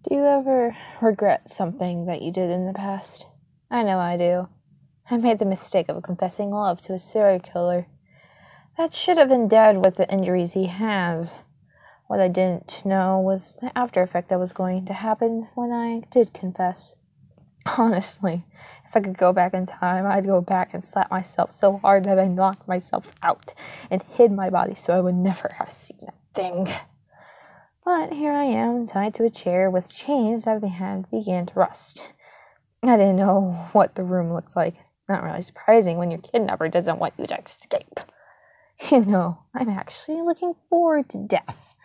Do you ever regret something that you did in the past? I know I do. I made the mistake of confessing love to a serial killer that should have been dead with the injuries he has. What I didn't know was the after effect that was going to happen when I did confess. Honestly, if I could go back in time, I'd go back and slap myself so hard that I knocked myself out and hid my body so I would never have seen that thing. But here I am, tied to a chair with chains that began to rust. I didn't know what the room looked like. Not really surprising when your kidnapper doesn't want you to escape. You know, I'm actually looking forward to death.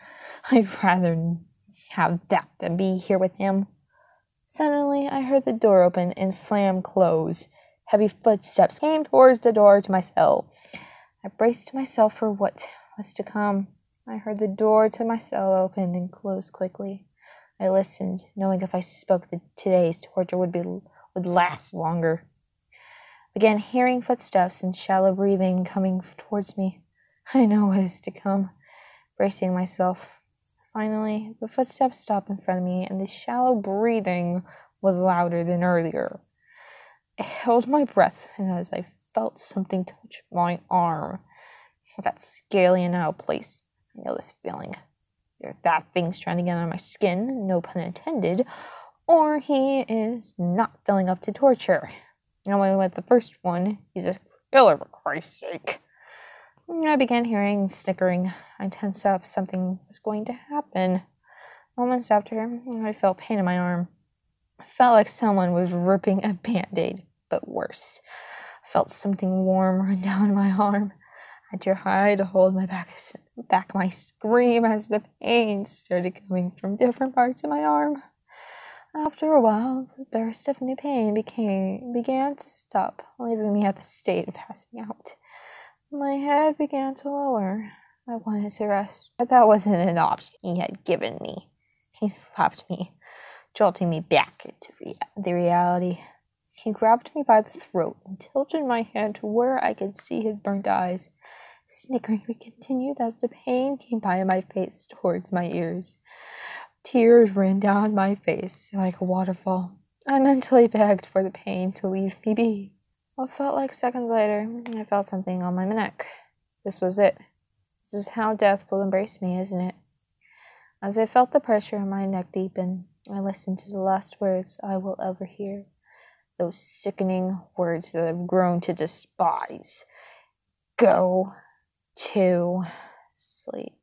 I'd rather have that than be here with him. Suddenly, I heard the door open and slam close. Heavy footsteps came towards the door to my cell. I braced myself for what was to come. I heard the door to my cell open and close quickly. I listened, knowing if I spoke that today's torture would last longer. Began hearing footsteps and shallow breathing coming towards me. I know what is to come. Bracing myself. Finally, the footsteps stopped in front of me, and the shallow breathing was louder than earlier. I held my breath, and as I felt something touch my arm, I got scaly and out of place. I know this feeling. Either that thing's trying to get on my skin, no pun intended, or he is not feeling up to torture. I went with the first one. He's a killer, for Christ's sake. I began hearing snickering. I tensed up. Something was going to happen. Moments after, I felt pain in my arm. I felt like someone was ripping a band-aid, but worse. I felt something warm run down my arm. I tried to hold my back my scream as the pain started coming from different parts of my arm. After a while, the burst of new pain began to stop, leaving me at the state of passing out. My head began to lower. I wanted to rest, but that wasn't an option he had given me. He slapped me, jolting me back into the reality. He grabbed me by the throat and tilted my head to where I could see his burnt eyes. Snickering continued as the pain came by my face towards my ears. Tears ran down my face like a waterfall. I mentally begged for the pain to leave me be. What felt like seconds later, I felt something on my neck. This was it. This is how death will embrace me, isn't it? As I felt the pressure on my neck deepen, I listened to the last words I will ever hear. Those sickening words that I've grown to despise. Go to sleep.